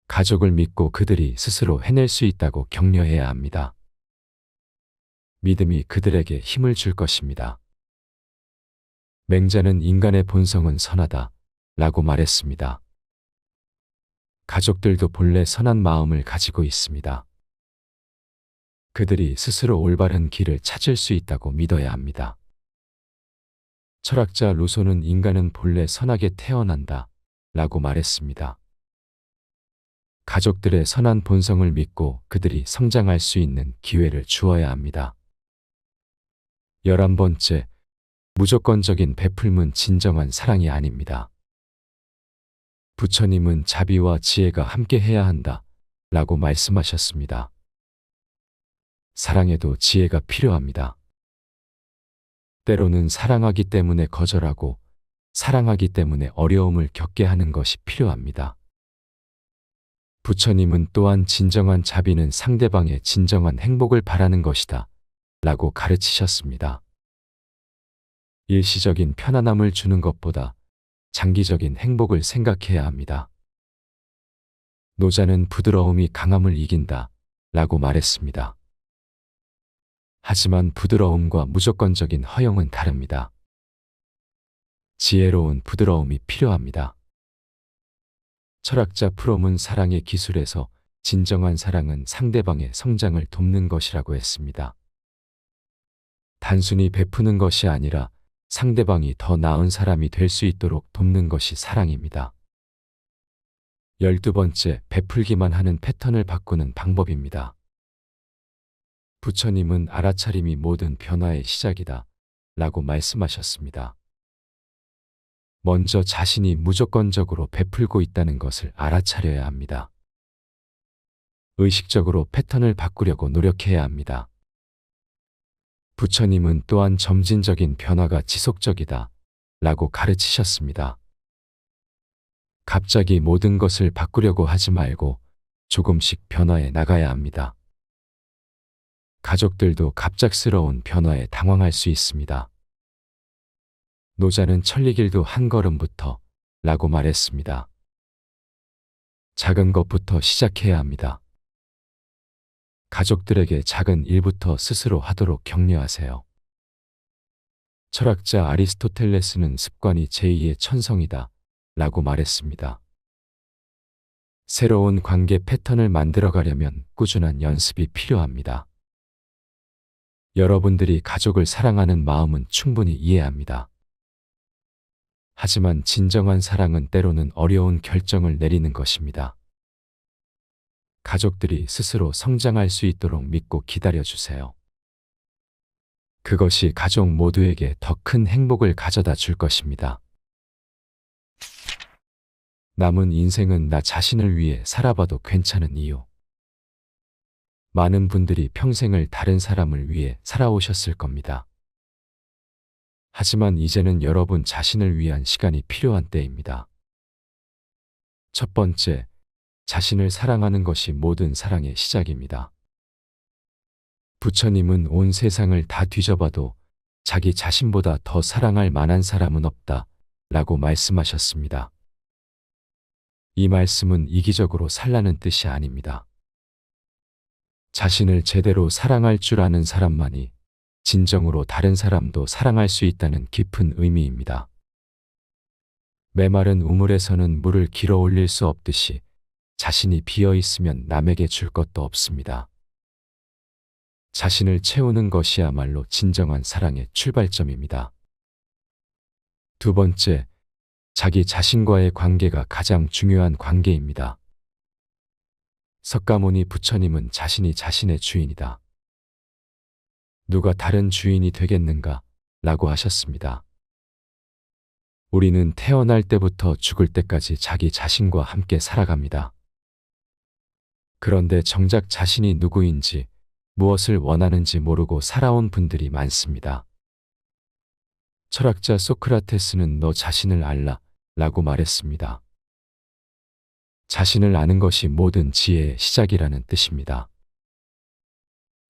가족을 믿고 그들이 스스로 해낼 수 있다고 격려해야 합니다. 믿음이 그들에게 힘을 줄 것입니다. 맹자는 인간의 본성은 선하다 라고 말했습니다. 가족들도 본래 선한 마음을 가지고 있습니다. 그들이 스스로 올바른 길을 찾을 수 있다고 믿어야 합니다. 철학자 루소는 인간은 본래 선하게 태어난다 라고 말했습니다. 가족들의 선한 본성을 믿고 그들이 성장할 수 있는 기회를 주어야 합니다. 11번째, 무조건적인 베풀음은 진정한 사랑이 아닙니다. 부처님은 자비와 지혜가 함께 해야 한다 라고 말씀하셨습니다. 사랑에도 지혜가 필요합니다. 때로는 사랑하기 때문에 거절하고 사랑하기 때문에 어려움을 겪게 하는 것이 필요합니다. 부처님은 또한 진정한 자비는 상대방의 진정한 행복을 바라는 것이다 라고 가르치셨습니다. 일시적인 편안함을 주는 것보다 장기적인 행복을 생각해야 합니다. 노자는 부드러움이 강함을 이긴다 라고 말했습니다. 하지만 부드러움과 무조건적인 허용은 다릅니다. 지혜로운 부드러움이 필요합니다. 철학자 프롬은 사랑의 기술에서 진정한 사랑은 상대방의 성장을 돕는 것이라고 했습니다. 단순히 베푸는 것이 아니라 상대방이 더 나은 사람이 될 수 있도록 돕는 것이 사랑입니다. 12번째, 베풀기만 하는 패턴을 바꾸는 방법입니다. 부처님은 알아차림이 모든 변화의 시작이다 라고 말씀하셨습니다. 먼저 자신이 무조건적으로 베풀고 있다는 것을 알아차려야 합니다. 의식적으로 패턴을 바꾸려고 노력해야 합니다. 부처님은 또한 점진적인 변화가 지속적이다 라고 가르치셨습니다. 갑자기 모든 것을 바꾸려고 하지 말고 조금씩 변화해 나가야 합니다. 가족들도 갑작스러운 변화에 당황할 수 있습니다. 노자는 천리길도 한 걸음부터 라고 말했습니다. 작은 것부터 시작해야 합니다. 가족들에게 작은 일부터 스스로 하도록 격려하세요. 철학자 아리스토텔레스는 습관이 제2의 천성이다 라고 말했습니다. 새로운 관계 패턴을 만들어가려면 꾸준한 연습이 필요합니다. 여러분들이 가족을 사랑하는 마음은 충분히 이해합니다. 하지만 진정한 사랑은 때로는 어려운 결정을 내리는 것입니다. 가족들이 스스로 성장할 수 있도록 믿고 기다려주세요. 그것이 가족 모두에게 더 큰 행복을 가져다 줄 것입니다. 남은 인생은 나 자신을 위해 살아봐도 괜찮은 이유. 많은 분들이 평생을 다른 사람을 위해 살아오셨을 겁니다. 하지만 이제는 여러분 자신을 위한 시간이 필요한 때입니다. 첫 번째, 자신을 사랑하는 것이 모든 사랑의 시작입니다. 부처님은 온 세상을 다 뒤져봐도 자기 자신보다 더 사랑할 만한 사람은 없다 라고 말씀하셨습니다. 이 말씀은 이기적으로 살라는 뜻이 아닙니다. 자신을 제대로 사랑할 줄 아는 사람만이 진정으로 다른 사람도 사랑할 수 있다는 깊은 의미입니다. 메마른 우물에서는 물을 길어 올릴 수 없듯이 자신이 비어 있으면 남에게 줄 것도 없습니다. 자신을 채우는 것이야말로 진정한 사랑의 출발점입니다. 두 번째, 자기 자신과의 관계가 가장 중요한 관계입니다. 석가모니 부처님은 자신이 자신의 주인이다. 누가 다른 주인이 되겠는가? 라고 하셨습니다. 우리는 태어날 때부터 죽을 때까지 자기 자신과 함께 살아갑니다. 그런데 정작 자신이 누구인지 무엇을 원하는지 모르고 살아온 분들이 많습니다. 철학자 소크라테스는 너 자신을 알라 라고 말했습니다. 자신을 아는 것이 모든 지혜의 시작이라는 뜻입니다.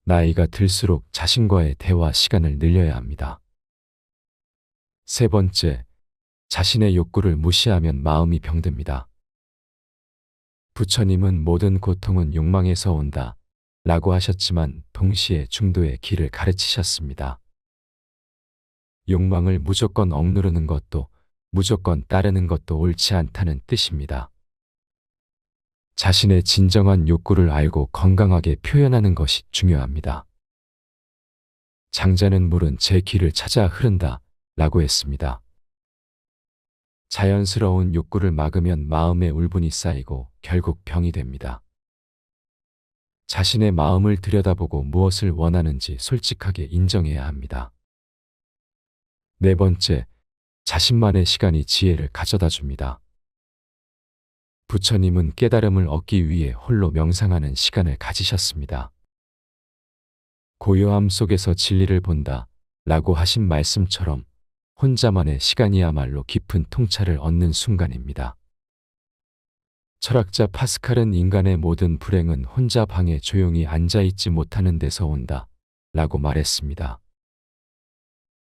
나이가 들수록 자신과의 대화 시간을 늘려야 합니다. 세 번째, 자신의 욕구를 무시하면 마음이 병듭니다. 부처님은 모든 고통은 욕망에서 온다 라고 하셨지만 동시에 중도의 길을 가르치셨습니다. 욕망을 무조건 억누르는 것도 무조건 따르는 것도 옳지 않다는 뜻입니다. 자신의 진정한 욕구를 알고 건강하게 표현하는 것이 중요합니다. 장자는 물은 제 길을 찾아 흐른다 라고 했습니다. 자연스러운 욕구를 막으면 마음에 울분이 쌓이고 결국 병이 됩니다. 자신의 마음을 들여다보고 무엇을 원하는지 솔직하게 인정해야 합니다. 네 번째, 자신만의 시간이 지혜를 가져다 줍니다. 부처님은 깨달음을 얻기 위해 홀로 명상하는 시간을 가지셨습니다. 고요함 속에서 진리를 본다 라고 하신 말씀처럼 혼자만의 시간이야말로 깊은 통찰을 얻는 순간입니다. 철학자 파스칼은 인간의 모든 불행은 혼자 방에 조용히 앉아있지 못하는 데서 온다 라고 말했습니다.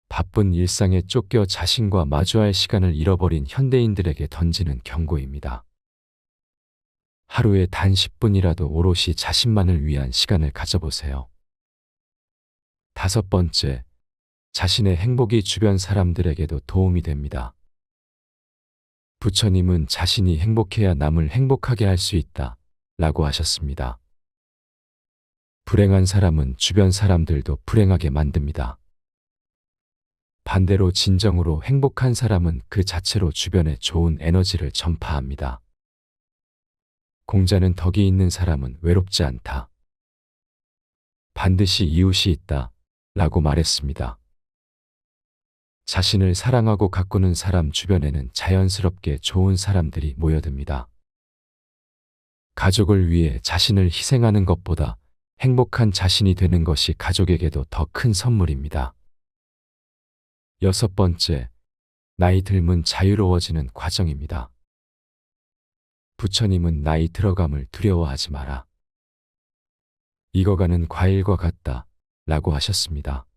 바쁜 일상에 쫓겨 자신과 마주할 시간을 잃어버린 현대인들에게 던지는 경고입니다. 하루에 단 10분이라도 오롯이 자신만을 위한 시간을 가져보세요. 다섯 번째, 자신의 행복이 주변 사람들에게도 도움이 됩니다. 부처님은 자신이 행복해야 남을 행복하게 할 수 있다 라고 하셨습니다. 불행한 사람은 주변 사람들도 불행하게 만듭니다. 반대로 진정으로 행복한 사람은 그 자체로 주변에 좋은 에너지를 전파합니다. 공자는 덕이 있는 사람은 외롭지 않다. 반드시 이웃이 있다 라고 말했습니다. 자신을 사랑하고 가꾸는 사람 주변에는 자연스럽게 좋은 사람들이 모여듭니다. 가족을 위해 자신을 희생하는 것보다 행복한 자신이 되는 것이 가족에게도 더 큰 선물입니다. 여섯 번째, 나이 들면 자유로워지는 과정입니다. 부처님은 나이 들어감을 두려워하지 마라. 익어가는 과일과 같다 라고 하셨습니다.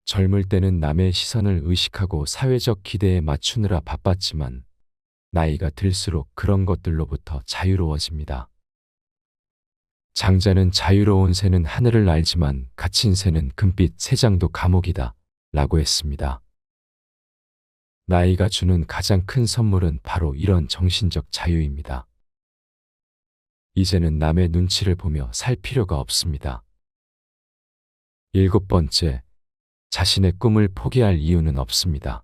젊을 때는 남의 시선을 의식하고 사회적 기대에 맞추느라 바빴지만 나이가 들수록 그런 것들로부터 자유로워집니다. 장자는 자유로운 새는 하늘을 날지만 갇힌 새는 금빛 새장도 감옥이다 라고 했습니다. 나이가 주는 가장 큰 선물은 바로 이런 정신적 자유입니다. 이제는 남의 눈치를 보며 살 필요가 없습니다. 일곱 번째, 자신의 꿈을 포기할 이유는 없습니다.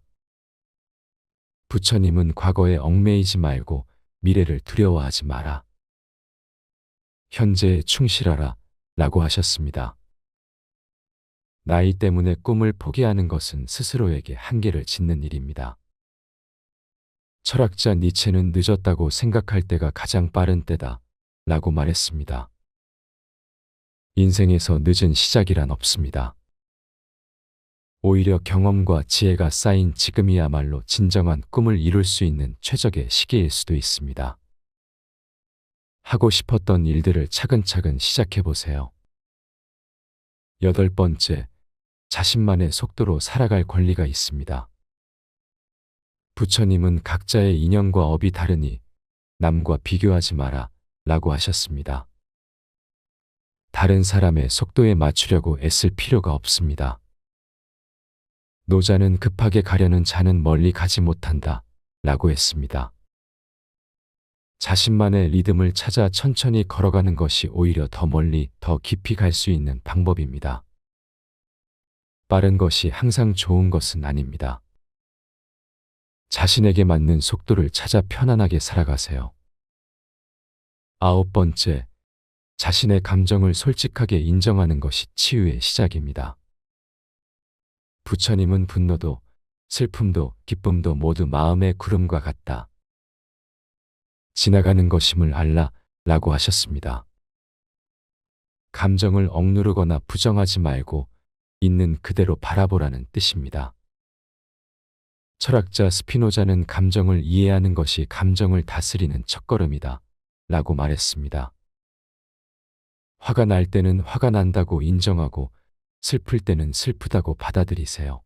부처님은 과거에 얽매이지 말고 미래를 두려워하지 마라. 현재에 충실하라 라고 하셨습니다. 나이 때문에 꿈을 포기하는 것은 스스로에게 한계를 짓는 일입니다. 철학자 니체는 늦었다고 생각할 때가 가장 빠른 때다 라고 말했습니다. 인생에서 늦은 시작이란 없습니다. 오히려 경험과 지혜가 쌓인 지금이야말로 진정한 꿈을 이룰 수 있는 최적의 시기일 수도 있습니다. 하고 싶었던 일들을 차근차근 시작해 보세요. 8번째, 자신만의 속도로 살아갈 권리가 있습니다. 부처님은 각자의 인연과 업이 다르니 남과 비교하지 마라 라고 하셨습니다. 다른 사람의 속도에 맞추려고 애쓸 필요가 없습니다. 노자는 급하게 가려는 자는 멀리 가지 못한다 라고 했습니다. 자신만의 리듬을 찾아 천천히 걸어가는 것이 오히려 더 멀리, 더 깊이 갈 수 있는 방법입니다. 빠른 것이 항상 좋은 것은 아닙니다. 자신에게 맞는 속도를 찾아 편안하게 살아가세요. 9번째, 자신의 감정을 솔직하게 인정하는 것이 치유의 시작입니다. 부처님은 분노도, 슬픔도, 기쁨도 모두 마음의 구름과 같다. 지나가는 것임을 알라 라고 하셨습니다. 감정을 억누르거나 부정하지 말고 있는 그대로 바라보라는 뜻입니다. 철학자 스피노자는 감정을 이해하는 것이 감정을 다스리는 첫걸음이다 라고 말했습니다. 화가 날 때는 화가 난다고 인정하고 슬플 때는 슬프다고 받아들이세요.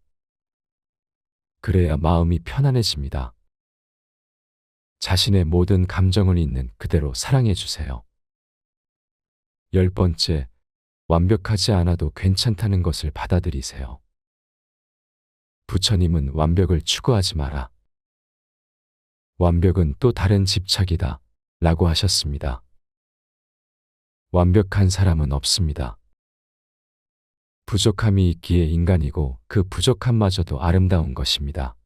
그래야 마음이 편안해집니다. 자신의 모든 감정을 있는 그대로 사랑해 주세요. 10번째, 완벽하지 않아도 괜찮다는 것을 받아들이세요. 부처님은 완벽을 추구하지 마라. 완벽은 또 다른 집착이다 라고 하셨습니다. 완벽한 사람은 없습니다. 부족함이 있기에 인간이고 그 부족함마저도 아름다운 것입니다.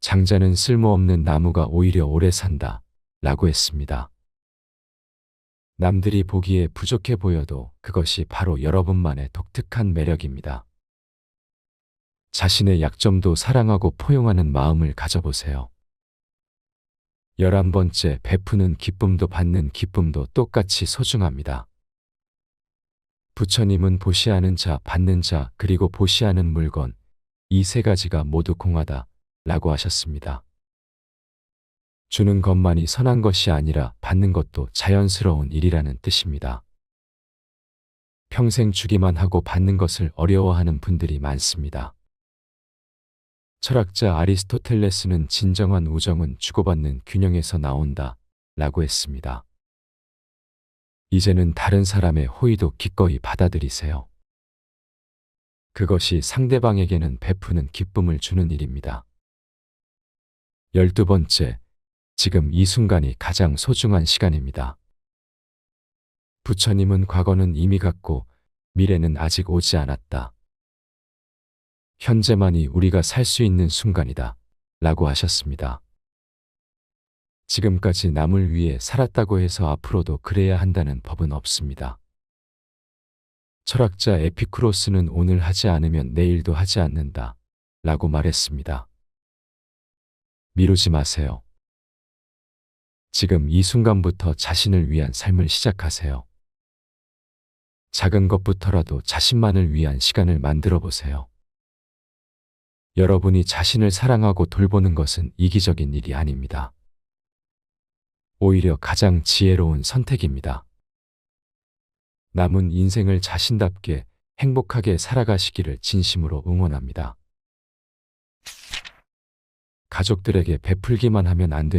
장자는 쓸모없는 나무가 오히려 오래 산다 라고 했습니다. 남들이 보기에 부족해 보여도 그것이 바로 여러분만의 독특한 매력입니다. 자신의 약점도 사랑하고 포용하는 마음을 가져보세요. 11번째, 베푸는 기쁨도 받는 기쁨도 똑같이 소중합니다. 부처님은 보시하는 자, 받는 자, 그리고 보시하는 물건, 이 세 가지가 모두 공하다 라고 하셨습니다. 주는 것만이 선한 것이 아니라 받는 것도 자연스러운 일이라는 뜻입니다. 평생 주기만 하고 받는 것을 어려워하는 분들이 많습니다. 철학자 아리스토텔레스는 진정한 우정은 주고받는 균형에서 나온다 라고 했습니다. 이제는 다른 사람의 호의도 기꺼이 받아들이세요. 그것이 상대방에게는 베푸는 기쁨을 주는 일입니다. 12번째, 지금 이 순간이 가장 소중한 시간입니다. 부처님은 과거는 이미 갔고 미래는 아직 오지 않았다. 현재만이 우리가 살 수 있는 순간이다 라고 하셨습니다. 지금까지 남을 위해 살았다고 해서 앞으로도 그래야 한다는 법은 없습니다. 철학자 에피쿠로스는 오늘 하지 않으면 내일도 하지 않는다 라고 말했습니다. 미루지 마세요. 지금 이 순간부터 자신을 위한 삶을 시작하세요. 작은 것부터라도 자신만을 위한 시간을 만들어 보세요. 여러분이 자신을 사랑하고 돌보는 것은 이기적인 일이 아닙니다. 오히려 가장 지혜로운 선택입니다. 남은 인생을 자신답게 행복하게 살아가시기를 진심으로 응원합니다. 가족들에게 베풀기만 하면 안 됩니다.